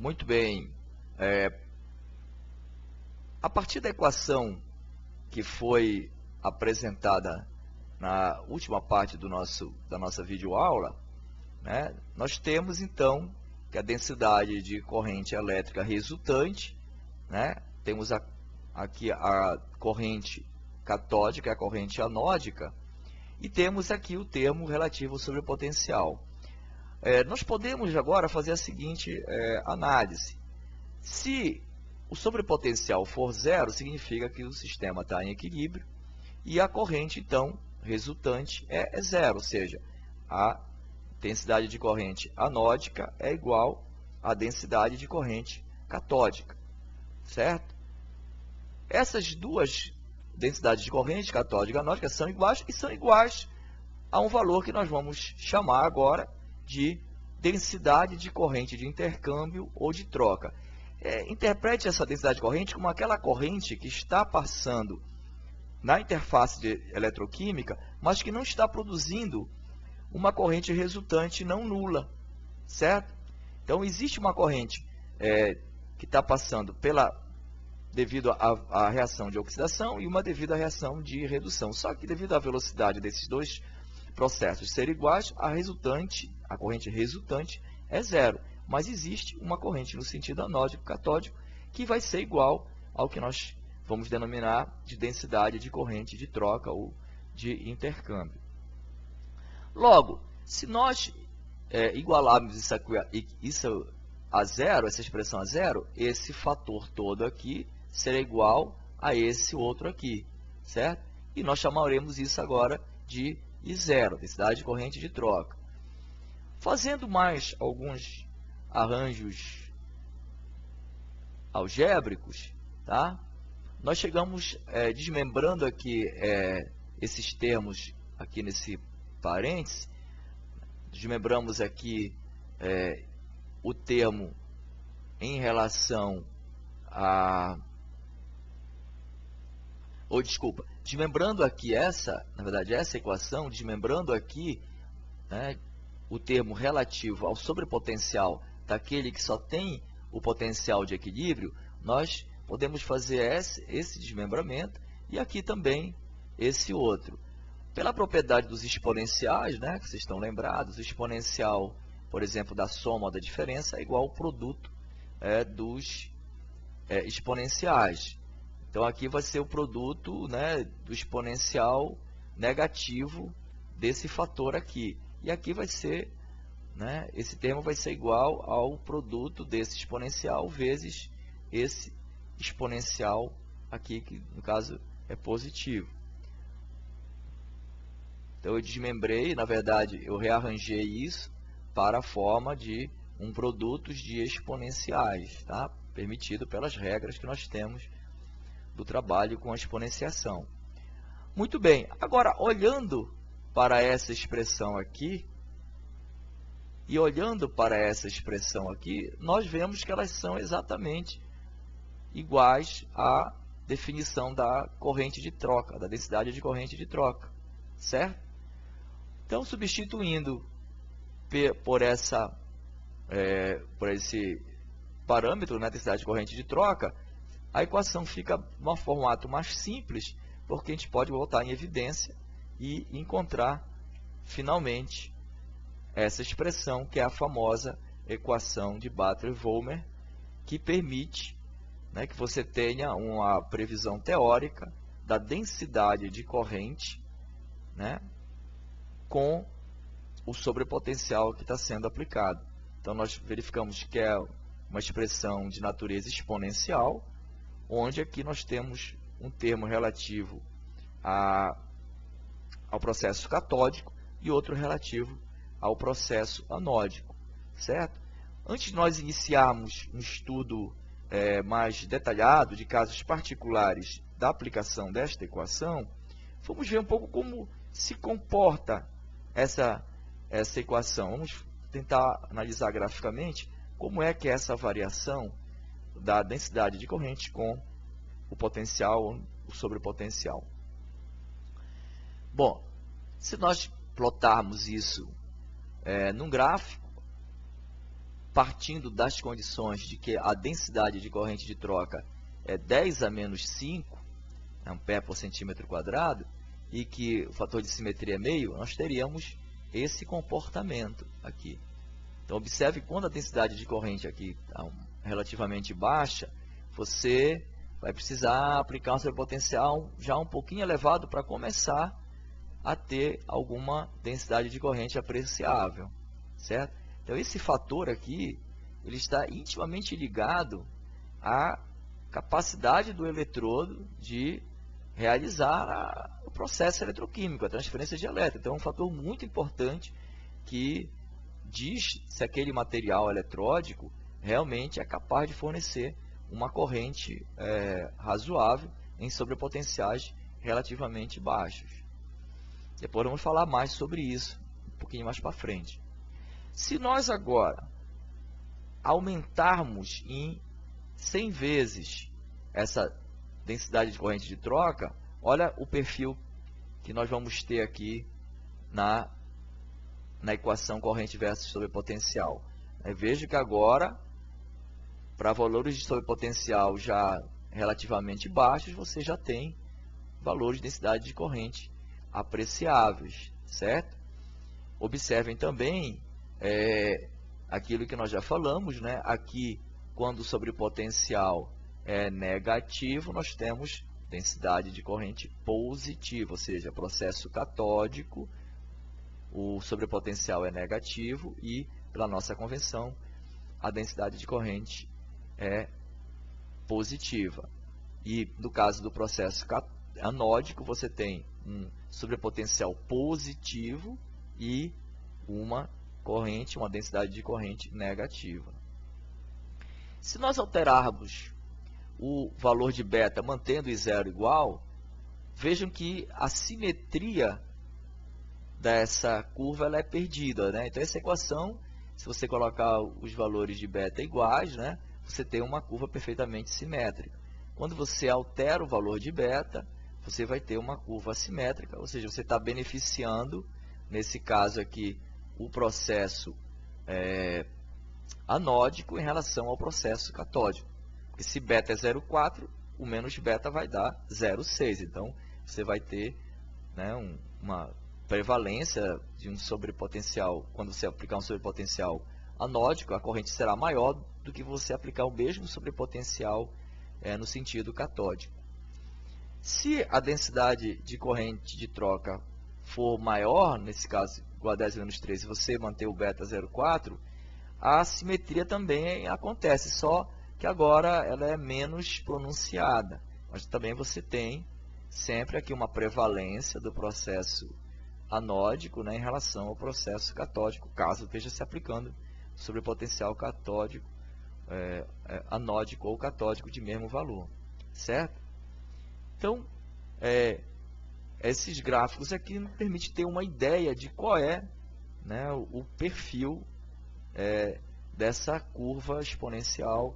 Muito bem. A partir da equação que foi apresentada na última parte da nossa videoaula, né, nós temos então que a densidade de corrente elétrica resultante, né, temos aqui a corrente catódica e a corrente anódica, e temos aqui o termo relativo sobre o potencial. Nós podemos agora fazer a seguinte análise. Se o sobrepotencial for zero, significa que o sistema está em equilíbrio e a corrente, então, resultante é zero, ou seja, a densidade de corrente anódica é igual à densidade de corrente catódica, certo? Essas duas densidades de corrente, catódica e anódica, são iguais e são iguais a um valor que nós vamos chamar agora de densidade de corrente de intercâmbio ou de troca. Interprete essa densidade de corrente como aquela corrente que está passando na interface eletroquímica, mas que não está produzindo uma corrente resultante não nula, certo? Então, existe uma corrente que está passando devido à reação de oxidação e uma devido à reação de redução. Só que devido à velocidade desses dois processos serem iguais, a corrente resultante é zero. Mas existe uma corrente no sentido anódico, catódico, que vai ser igual ao que nós vamos denominar de densidade de corrente de troca ou de intercâmbio. Logo, se nós igualarmos isso a zero, essa expressão a zero, esse fator todo aqui será igual a esse outro aqui, certo? E nós chamaremos isso agora de I0, densidade de corrente de troca. Fazendo mais alguns arranjos algébricos, tá? Nós chegamos desmembrando aqui esses termos aqui nesse parêntese, desmembramos aqui o termo em relação a... desmembrando aqui na verdade essa equação, desmembrando aqui, né, o termo relativo ao sobrepotencial daquele que só tem o potencial de equilíbrio, nós podemos fazer esse desmembramento e aqui também esse outro. Pela propriedade dos exponenciais, né, que vocês estão lembrados, o exponencial, por exemplo, da soma ou da diferença é igual ao produto dos exponenciais. Então, aqui vai ser o produto, né, do exponencial negativo desse fator aqui. E aqui vai ser, né, esse termo vai ser igual ao produto desse exponencial vezes esse exponencial aqui, que no caso é positivo. Então, eu desmembrei, na verdade, eu rearranjei isso para a forma de um produto de exponenciais, tá? Permitido pelas regras que nós temos do trabalho com a exponenciação. Muito bem, agora olhando para essa expressão aqui, e olhando para essa expressão aqui, nós vemos que elas são exatamente iguais à definição da corrente de troca, da densidade de corrente de troca, certo? Então, substituindo por esse parâmetro, né, densidade de corrente de troca, a equação fica de um formato mais simples, porque a gente pode voltar em evidência e encontrar, finalmente, essa expressão, que é a famosa equação de Butler-Volmer, que permite, né, que você tenha uma previsão teórica da densidade de corrente, né, com o sobrepotencial que está sendo aplicado. Então, nós verificamos que é uma expressão de natureza exponencial, onde aqui nós temos um termo relativo ao processo catódico e outro relativo ao processo anódico, certo? Antes de nós iniciarmos um estudo mais detalhado de casos particulares da aplicação desta equação, vamos ver um pouco como se comporta essa equação. Vamos tentar analisar graficamente como é que é essa variação da densidade de corrente com o potencial, o sobrepotencial. Bom, se nós plotarmos isso num gráfico, partindo das condições de que a densidade de corrente de troca é 10 a menos 5 ampere por centímetro quadrado, e que o fator de simetria é meio, nós teríamos esse comportamento aqui. Então, observe quando a densidade de corrente aqui está relativamente baixa, você vai precisar aplicar um sobrepotencial já um pouquinho elevado para começar a ter alguma densidade de corrente apreciável, certo? Então, esse fator aqui, ele está intimamente ligado à capacidade do eletrodo de realizar o processo eletroquímico, a transferência de elétron. Então, é um fator muito importante que diz se aquele material eletródico realmente é capaz de fornecer uma corrente razoável em sobrepotenciais relativamente baixos. Depois vamos falar mais sobre isso um pouquinho mais para frente. Se nós agora aumentarmos em 100 vezes essa densidade de corrente de troca, olha o perfil que nós vamos ter aqui na equação corrente versus sobrepotencial. Veja que agora, para valores de sobrepotencial já relativamente baixos, você já tem valores de densidade de corrente apreciáveis, certo? Observem também aquilo que nós já falamos, né? Aqui, quando o sobrepotencial é negativo, nós temos densidade de corrente positiva, ou seja, processo catódico, o sobrepotencial é negativo e, pela nossa convenção, a densidade de corrente é positiva. E no caso do processo anódico, você tem um sobrepotencial positivo e uma densidade de corrente negativa. Se nós alterarmos o valor de beta mantendo I zero igual, vejam que a simetria dessa curva ela é perdida, né? Então, essa equação, se você colocar os valores de beta iguais, né, você tem uma curva perfeitamente simétrica. Quando você altera o valor de beta, você vai ter uma curva assimétrica, ou seja, você está beneficiando, nesse caso aqui, o processo anódico em relação ao processo catódico. Porque se beta é 0,4, o menos beta vai dar 0,6. Então, você vai ter, né, uma prevalência de um sobrepotencial. Quando você aplicar um sobrepotencial anódico, a corrente será maior do que você aplicar o mesmo sobrepotencial no sentido catódico. Se a densidade de corrente de troca for maior, nesse caso igual a 10 menos 3, e você manter o beta 0,4, a simetria também acontece, só que agora ela é menos pronunciada. Mas também você tem sempre aqui uma prevalência do processo anódico, né, em relação ao processo catódico, caso esteja se aplicando sobre potencial catódico, anódico ou catódico de mesmo valor, certo? Então, esses gráficos aqui nos permitem ter uma ideia de qual é, né, o perfil dessa curva exponencial,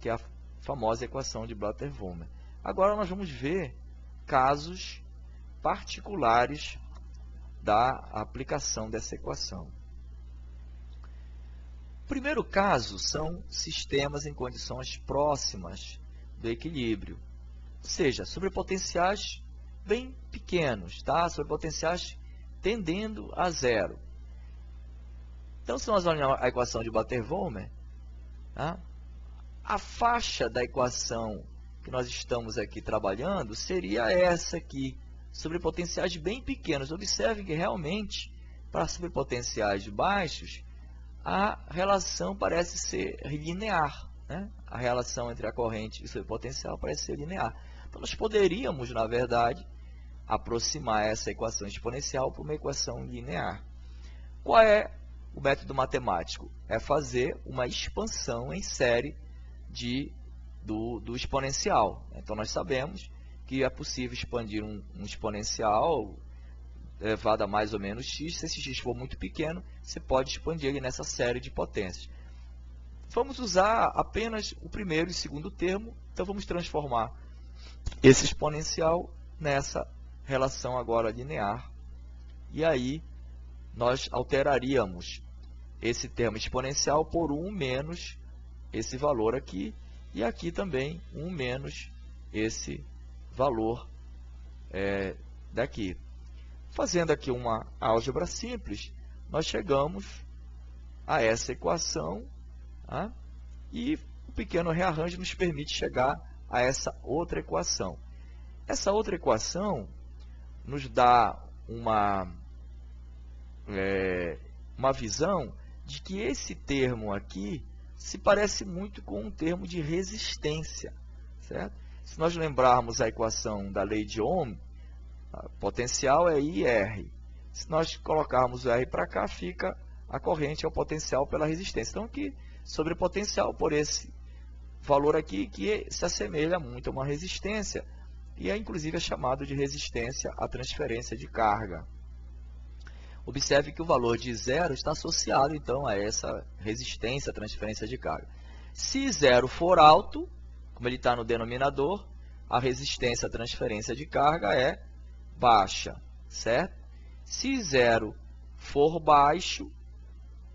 que é a famosa equação de Blatter-Wölmer. Agora nós vamos ver casos particulares da aplicação dessa equação. O primeiro caso são sistemas em condições próximas do equilíbrio, ou seja, sobrepotenciais bem pequenos, tá? Sobrepotenciais tendendo a zero. Então, se nós olharmos a equação de Blatter-Wölmer, tá? A faixa da equação que nós estamos aqui trabalhando seria essa aqui, sobrepotenciais bem pequenos. Observe que realmente, para sobrepotenciais baixos, a relação parece ser linear, né? A relação entre a corrente e o sobrepotencial parece ser linear. Então, nós poderíamos, na verdade, aproximar essa equação exponencial para uma equação linear. Qual é o método matemático? É fazer uma expansão em série do exponencial. Então, nós sabemos que é possível expandir um exponencial elevado a mais ou menos x. Se esse x for muito pequeno, você pode expandir ele nessa série de potências. Vamos usar apenas o primeiro e segundo termo. Então, vamos transformar esse exponencial nessa relação agora linear. E aí, nós alteraríamos esse termo exponencial por 1 menos esse valor aqui, e aqui também 1 menos esse valor daqui. Fazendo aqui uma álgebra simples, nós chegamos a essa equação, tá? E o pequeno rearranjo nos permite chegar a essa outra equação. Essa outra equação nos dá uma visão de que esse termo aqui se parece muito com um termo de resistência, certo? Se nós lembrarmos a equação da lei de Ohm, a potencial é IR. Se nós colocarmos o R para cá, fica a corrente, é o potencial pela resistência. Então, aqui, sobre potencial por esse valor aqui, que se assemelha muito a uma resistência, e inclusive é chamado de resistência à transferência de carga. Observe que o valor de zero está associado, então, a essa resistência à transferência de carga. Se zero for alto, como ele está no denominador, a resistência à transferência de carga é baixa, certo? Se zero for baixo,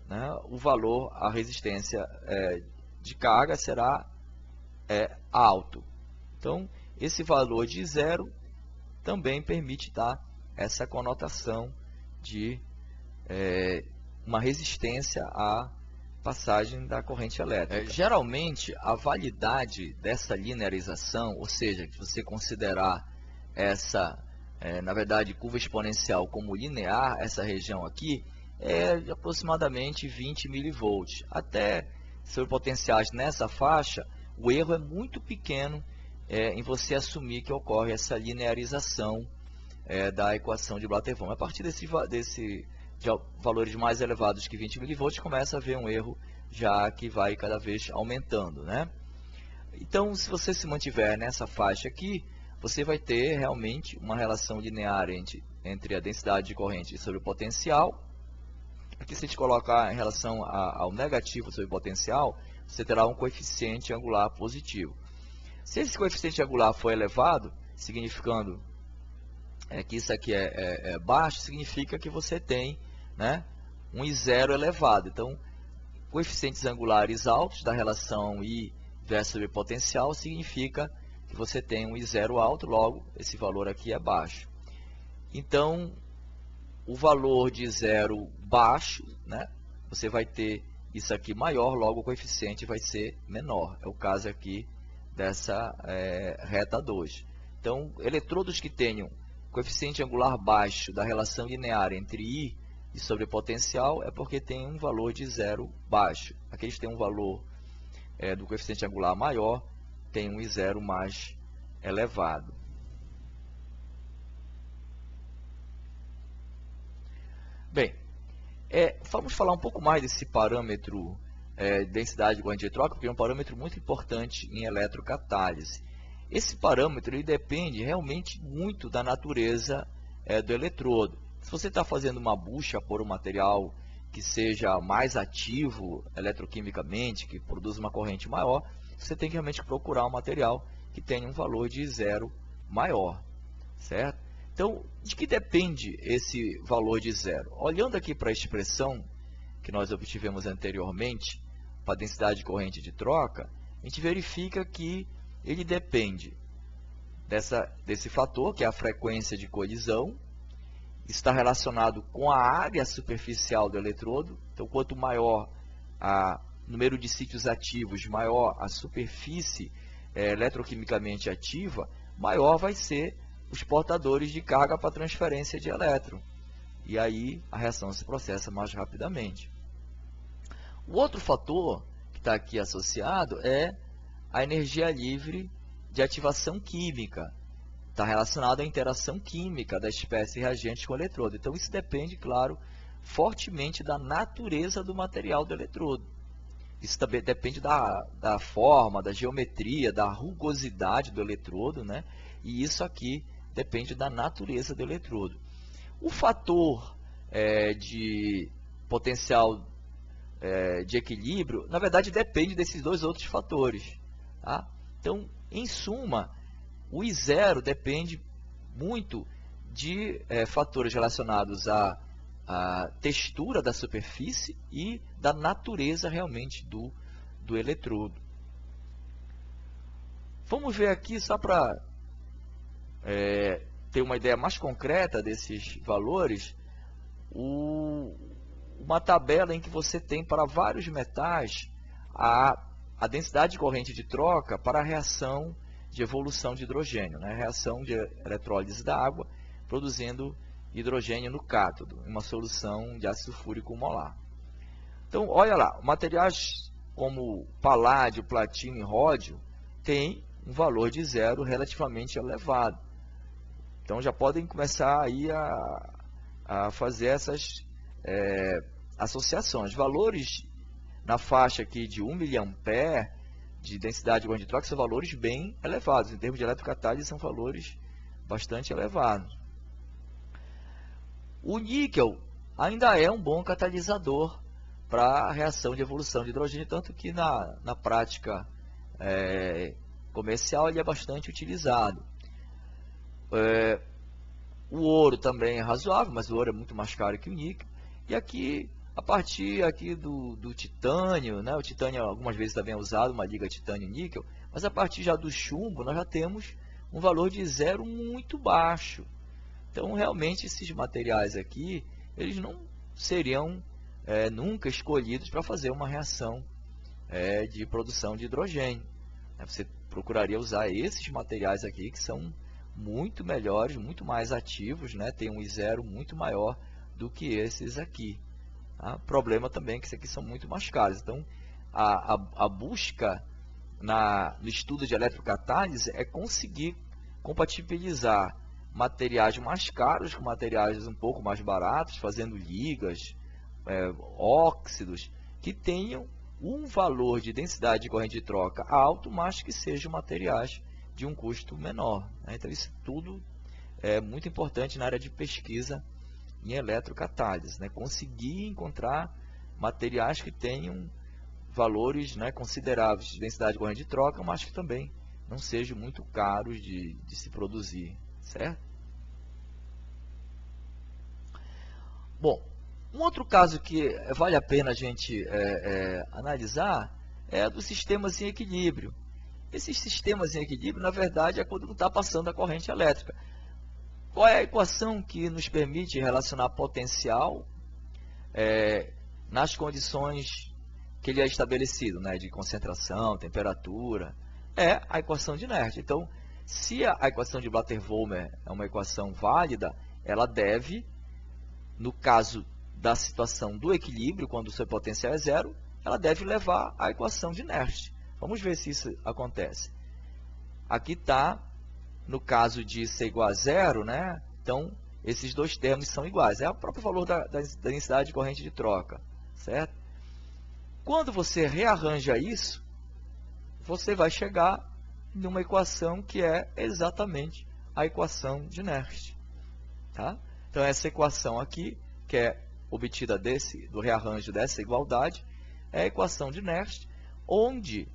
né, o valor, a resistência de carga será alto. Então, esse valor de zero também permite dar essa conotação de uma resistência à passagem da corrente elétrica. Geralmente, a validade dessa linearização, ou seja, que você considerar essa, na verdade, curva exponencial como linear, essa região aqui, é de aproximadamente 20 mV. Até sobre potenciais nessa faixa, o erro é muito pequeno em você assumir que ocorre essa linearização da equação de Blatter-Wörth. A partir de valores mais elevados que 20 mV, começa a haver um erro já que vai cada vez aumentando, né? Então, se você se mantiver nessa faixa aqui, você vai ter realmente uma relação linear entre a densidade de corrente sobre o potencial. Aqui, se a gente colocar em relação ao negativo sobre o potencial, você terá um coeficiente angular positivo. Se esse coeficiente angular for elevado, significando que isso aqui é baixo, significa que você tem, né, um I0 elevado. Então, coeficientes angulares altos da relação I versus potencial significa que você tem um I0 alto, logo esse valor aqui é baixo. Então, o valor de zero baixo, né, você vai ter isso aqui maior, logo o coeficiente vai ser menor. É o caso aqui dessa reta 2. Então, eletrodos que tenham coeficiente angular baixo da relação linear entre I e sobre potencial é porque tem um valor de zero baixo. Aqueles que têm um valor do coeficiente angular maior, tem um I0 mais elevado. Bem, vamos falar um pouco mais desse parâmetro densidade de corrente de troca, porque é um parâmetro muito importante em eletrocatálise. Esse parâmetro ele depende realmente muito da natureza do eletrodo. Se você está fazendo uma bucha por um material que seja mais ativo eletroquimicamente, que produza uma corrente maior, você tem que realmente procurar um material que tenha um valor de zero maior, certo? Então, de que depende esse valor de zero? Olhando aqui para a expressão que nós obtivemos anteriormente, para a densidade de corrente de troca, a gente verifica que ele depende desse fator, que é a frequência de colisão, está relacionado com a área superficial do eletrodo. Então, quanto maior o número de sítios ativos, maior a superfície eletroquimicamente ativa, maior vai ser os portadores de carga para transferência de elétron. E aí a reação se processa mais rapidamente. O outro fator que está aqui associado é a energia livre de ativação química. Está relacionado à interação química da espécie reagente com o eletrodo. Então, isso depende, claro, fortemente da natureza do material do eletrodo. Isso também depende da forma, da geometria, da rugosidade do eletrodo, né? E isso aqui depende da natureza do eletrodo. O fator de potencial de equilíbrio, na verdade, depende desses dois outros fatores. Tá? Então, em suma, o I0 depende muito de fatores relacionados à textura da superfície e da natureza realmente do eletrodo. Vamos ver aqui, só para ter uma ideia mais concreta desses valores, uma tabela em que você tem para vários metais a densidade de corrente de troca para a reação de evolução de hidrogênio, né? Reação de eletrólise da água, produzindo hidrogênio no cátodo, em uma solução de ácido sulfúrico molar. Então, olha lá, materiais como paládio, platino e ródio têm um valor de zero relativamente elevado. Então, já podem começar aí a fazer essas associações. Valores na faixa aqui de 1 mA de densidade de corrente de troca são valores bem elevados. Em termos de eletrocatálise, são valores bastante elevados. O níquel ainda é um bom catalisador para a reação de evolução de hidrogênio, tanto que na prática comercial ele é bastante utilizado. O ouro também é razoável, mas o ouro é muito mais caro que o níquel. E aqui, a partir aqui do titânio, né? O titânio algumas vezes também é usado, uma liga titânio-níquel, mas a partir já do chumbo nós já temos um valor de zero muito baixo. Então, realmente, esses materiais aqui, eles não seriam nunca escolhidos para fazer uma reação de produção de hidrogênio. Você procuraria usar esses materiais aqui, que são muito melhores, muito mais ativos, né? Tem um I0 muito maior do que esses aqui. Tá? Problema também é que esses aqui são muito mais caros. Então, a busca no estudo de eletrocatálise é conseguir compatibilizar materiais mais caros com materiais um pouco mais baratos, fazendo ligas, óxidos, que tenham um valor de densidade de corrente de troca alto, mas que sejam materiais de um custo menor. Né? Então, isso tudo é muito importante na área de pesquisa em eletrocatálise, né? Conseguir encontrar materiais que tenham valores, né, consideráveis de densidade de corrente de troca, mas que também não sejam muito caros de se produzir, certo? Bom, um outro caso que vale a pena a gente analisar é dos sistemas em equilíbrio. Esses sistemas em equilíbrio, na verdade, é quando não está passando a corrente elétrica. Qual é a equação que nos permite relacionar potencial nas condições que ele é estabelecido, né, de concentração, temperatura? É a equação de Nernst. Então, se a equação de Blatter-Volmer é uma equação válida, ela deve, no caso da situação do equilíbrio, quando o seu potencial é zero, ela deve levar à equação de Nernst. Vamos ver se isso acontece. Aqui está, no caso de ser igual a zero, né? Então, esses dois termos são iguais. É o próprio valor da densidade de corrente de troca, certo? Quando você rearranja isso, você vai chegar numa equação que é exatamente a equação de Nernst. Tá? Então, essa equação aqui, que é obtida do rearranjo dessa igualdade, é a equação de Nernst, onde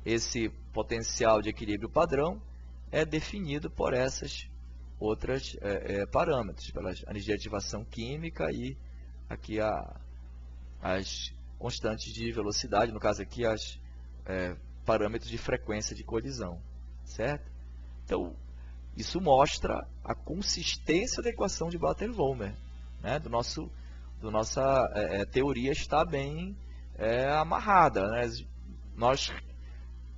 esse potencial de equilíbrio padrão é definido por essas outras parâmetros, pela energia de ativação química e aqui as constantes de velocidade, no caso aqui as parâmetros de frequência de colisão, certo? Então, isso mostra a consistência da equação de Blatter-Volmer, né? Nossa teoria está bem amarrada, né? Nós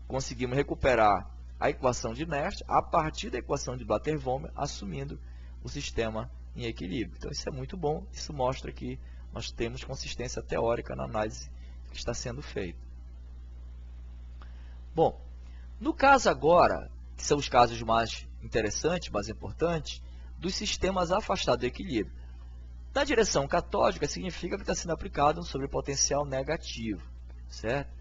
conseguimos recuperar a equação de Nernst a partir da equação de Blatter-Volmer, assumindo o sistema em equilíbrio. Então, isso é muito bom, isso mostra que nós temos consistência teórica na análise que está sendo feita. Bom, no caso agora, que são os casos mais interessantes, mais importantes, dos sistemas afastados do equilíbrio. Na direção catódica, significa que está sendo aplicado um sobrepotencial negativo, certo?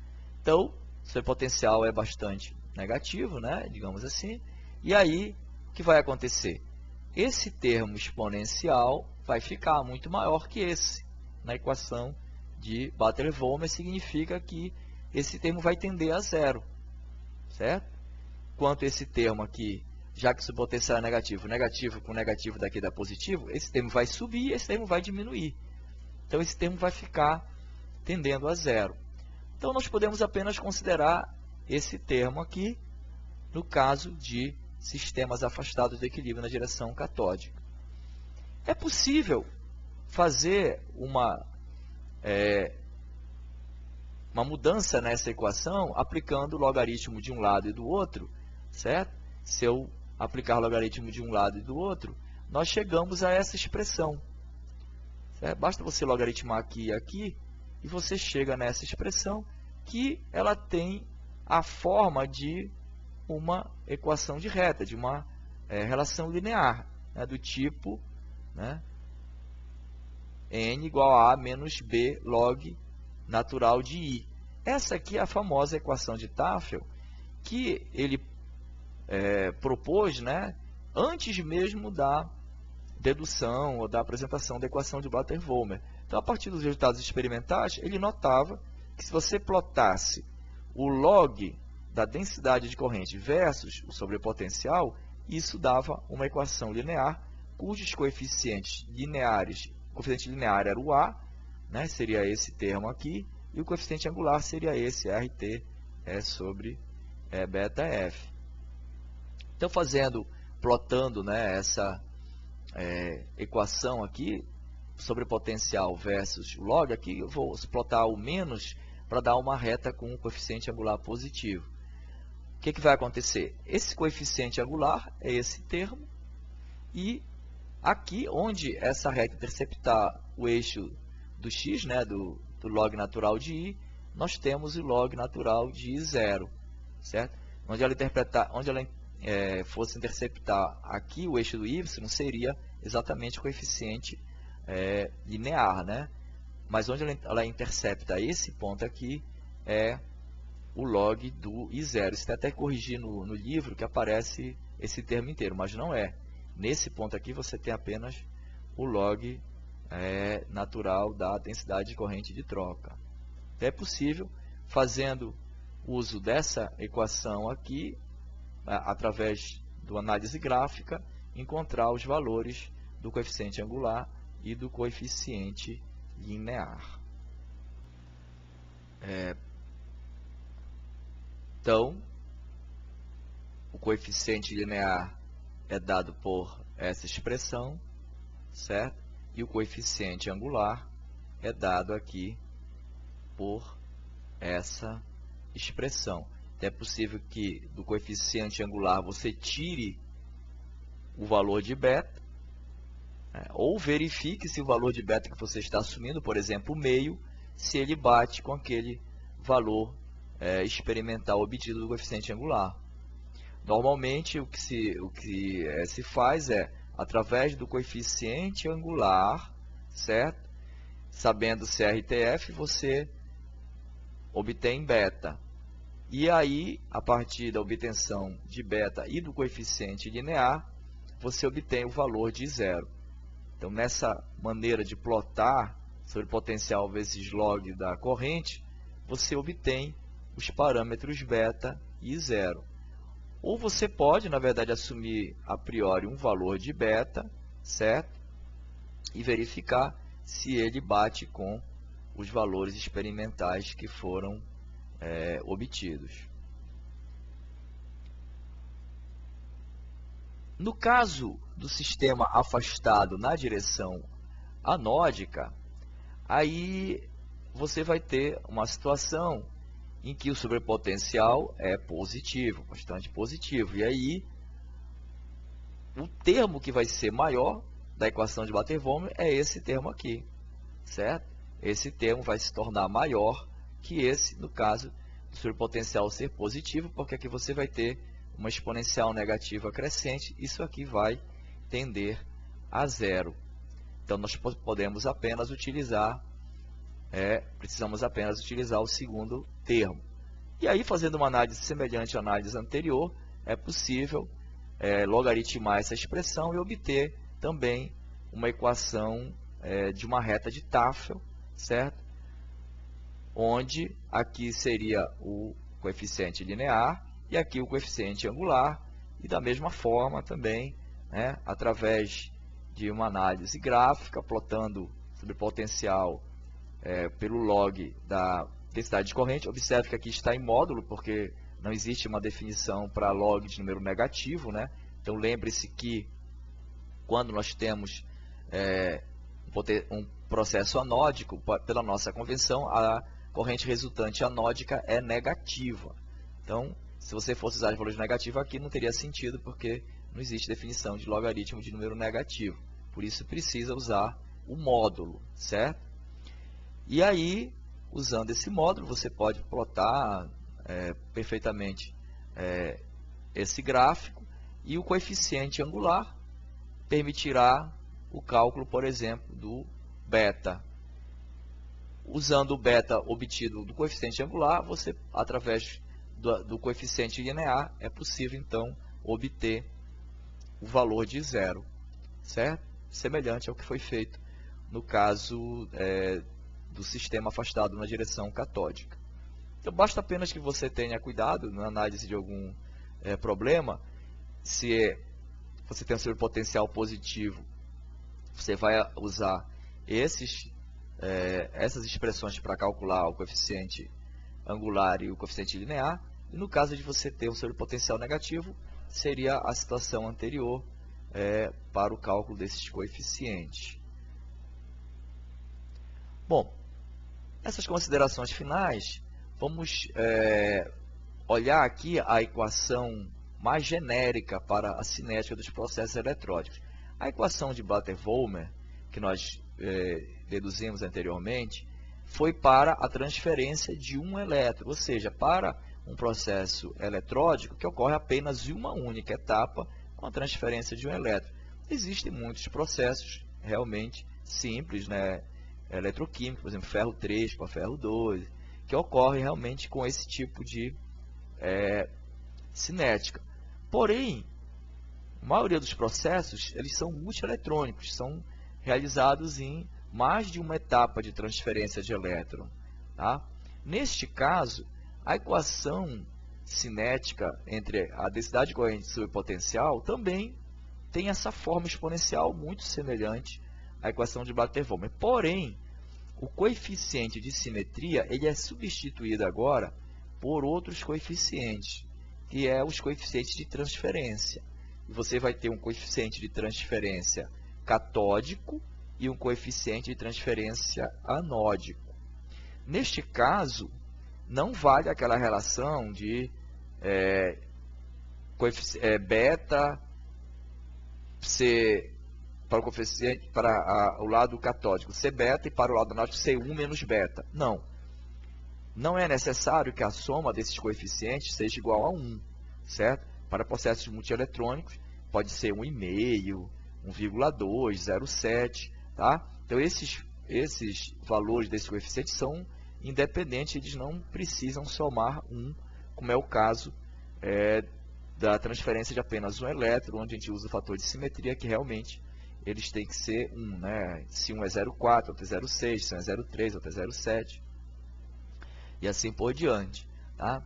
Então, o sobrepotencial é bastante negativo, né, digamos assim, e aí o que vai acontecer? Esse termo exponencial vai ficar muito maior que esse. Na equação de Blatter-Volmer, significa que esse termo vai tender a zero, certo? Enquanto esse termo aqui já que o subpotencial é negativo, negativo com negativo daqui dá positivo, esse termo vai subir e esse termo vai diminuir. Então esse termo vai ficar tendendo a zero. Então nós podemos apenas considerar esse termo aqui no caso de sistemas afastados do equilíbrio na direção catódica. É possível fazer uma mudança nessa equação aplicando o logaritmo de um lado e do outro, certo? Se eu aplicar o logaritmo de um lado e do outro, nós chegamos a essa expressão. Certo? Basta você logaritmar aqui e aqui, e você chega nessa expressão que ela tem a forma de uma equação de reta, de uma relação linear, né, do tipo, né, n igual a a menos b log natural de i. Essa aqui é a famosa equação de Tafel que ele propôs, né, antes mesmo da dedução ou da apresentação da equação de Blatter-Volmer. Então, a partir dos resultados experimentais, ele notava que se você plotasse o log da densidade de corrente versus o sobrepotencial, isso dava uma equação linear cujos coeficientes lineares, o coeficiente linear era o A, né, seria esse termo aqui, e o coeficiente angular seria esse, RT sobre beta F. Então, plotando, né, essa equação aqui, sobre potencial versus o log, aqui eu vou plotar o menos para dar uma reta com um coeficiente angular positivo. O que vai acontecer? Esse coeficiente angular é esse termo, e aqui onde essa reta interceptar o eixo do x, né, do log natural de i, nós temos o log natural de i zero, certo? Onde ela fosse interceptar aqui o eixo do y, seria exatamente o coeficiente linear, né? Mas onde ela intercepta esse ponto aqui é o log do i0. Isso tem até que corrigir no livro que aparece esse termo inteiro, mas não é. Nesse ponto aqui você tem apenas o log natural da densidade de corrente de troca. Então, é possível, fazendo uso dessa equação aqui, através da análise gráfica, encontrar os valores do coeficiente angular e do coeficiente linear. Então, o coeficiente linear é dado por essa expressão, certo? E o coeficiente angular é dado aqui por essa expressão. É possível que do coeficiente angular você tire o valor de beta, ou verifique se o valor de beta que você está assumindo, por exemplo, o meio, se ele bate com aquele valor experimental obtido do coeficiente angular. Normalmente, o que se faz é, através do coeficiente angular, certo? Sabendo se é RTF, você obtém beta. E aí, a partir da obtenção de beta e do coeficiente linear, você obtém o valor de zero. Então, nessa maneira de plotar sobre potencial vezes log da corrente, você obtém os parâmetros beta e zero. Ou você pode, na verdade, assumir a priori um valor de beta, certo? E verificar se ele bate com os valores experimentais que foram obtidos. No caso do sistema afastado na direção anódica, aí você vai ter uma situação em que o sobrepotencial é positivo, bastante positivo. E aí, o termo que vai ser maior da equação de Blatter-Volmer é esse termo aqui, certo? Esse termo vai se tornar maior que esse, no caso do sobrepotencial ser positivo, porque aqui você vai ter uma exponencial negativa crescente, isso aqui vai tender a zero. Então, nós podemos apenas utilizar, precisamos apenas utilizar o segundo termo. E aí, fazendo uma análise semelhante à análise anterior, é possível logaritmar essa expressão e obter também uma equação de uma reta de Tafel, certo? Onde aqui seria o coeficiente linear e aqui o coeficiente angular, E da mesma forma também, né, através de uma análise gráfica, plotando sobre potencial pelo log da densidade de corrente. Observe que aqui está em módulo, porque não existe uma definição para log de número negativo, né? Então lembre-se que quando nós temos um processo anódico, pela nossa convenção, a corrente resultante anódica é negativa. Então, se você fosse usar valores negativos aqui, não teria sentido, porque não existe definição de logaritmo de número negativo. Por isso, precisa usar o módulo, certo? E aí, usando esse módulo, você pode plotar perfeitamente esse gráfico, e o coeficiente angular permitirá o cálculo, por exemplo, do beta. Usando o beta obtido do coeficiente angular, você, através do coeficiente linear, é possível, então, obter o valor de zero, certo? Semelhante ao que foi feito no caso do sistema afastado na direção catódica. Então, basta apenas que você tenha cuidado na análise de algum problema. Se você tem um seu potencial positivo, você vai usar essas expressões para calcular o coeficiente angular e o coeficiente linear. E no caso de você ter um seu potencial negativo, seria a situação anterior para o cálculo desses coeficientes. Bom, essas considerações finais, vamos olhar aqui a equação mais genérica para a cinética dos processos eletródicos. A equação de Blatter-Volmer, que nós deduzimos anteriormente, foi para a transferência de um elétron, ou seja, para um processo eletródico que ocorre apenas em uma única etapa, com a transferência de um elétron. Existem muitos processos realmente simples, né, eletroquímicos, por exemplo, ferro 3 para ferro 2, que ocorrem realmente com esse tipo de cinética. Porém, a maioria dos processos eles são multieletrônicos, são realizados em mais de uma etapa de transferência de elétron. Tá? Neste caso, a equação cinética entre a densidade de corrente sobre o potencial também tem essa forma exponencial muito semelhante à equação de Blatter-Volmer. Porém, o coeficiente de simetria ele é substituído agora por outros coeficientes, que é os coeficientes de transferência. E você vai ter um coeficiente de transferência catódico e um coeficiente de transferência anódico. Neste caso, não vale aquela relação de beta ser para o coeficiente para o lado catódico C beta e para o lado anódico C1 menos beta. Não. Não é necessário que a soma desses coeficientes seja igual a 1, certo? Para processos multieletrônicos, pode ser 1,5, 1,2, 0,7, tá? Então, esses valores desses coeficientes são independentes, eles não precisam somar 1, como é o caso da transferência de apenas um elétron, onde a gente usa o fator de simetria, que realmente eles têm que ser 1, né? Se um é 0,4, outro é 0,6, se um é 0,3, outro é 0,7, e assim por diante. Tá?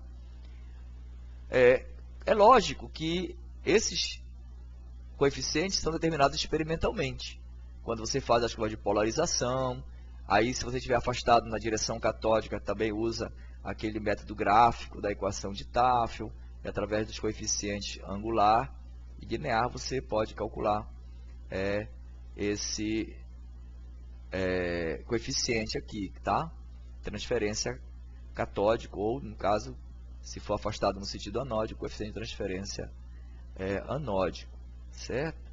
É lógico que esses coeficientes são determinados experimentalmente. Quando você faz as curvas de polarização, aí se você estiver afastado na direção catódica, também usa aquele método gráfico da equação de Tafel, e através dos coeficientes angular e linear você pode calcular esse coeficiente aqui, tá? Transferência catódico, ou no caso, se for afastado no sentido anódico, coeficiente de transferência anódico, certo?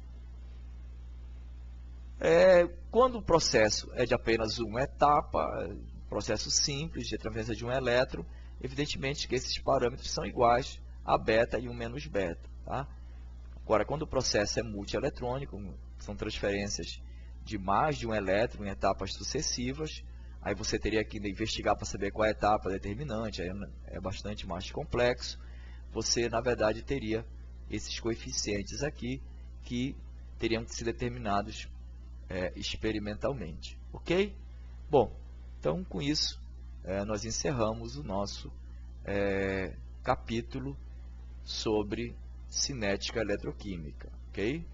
Quando o processo é de apenas uma etapa, processo simples de transferência de um elétron, evidentemente que esses parâmetros são iguais a beta e 1 menos beta. Tá? Agora, quando o processo é multieletrônico, são transferências de mais de um elétron em etapas sucessivas, aí você teria que investigar para saber qual é a etapa determinante, aí é bastante mais complexo. Você, na verdade, teria esses coeficientes aqui que teriam que ser determinados experimentalmente. Ok? Bom, então com isso nós encerramos o nosso capítulo sobre cinética eletroquímica, ok?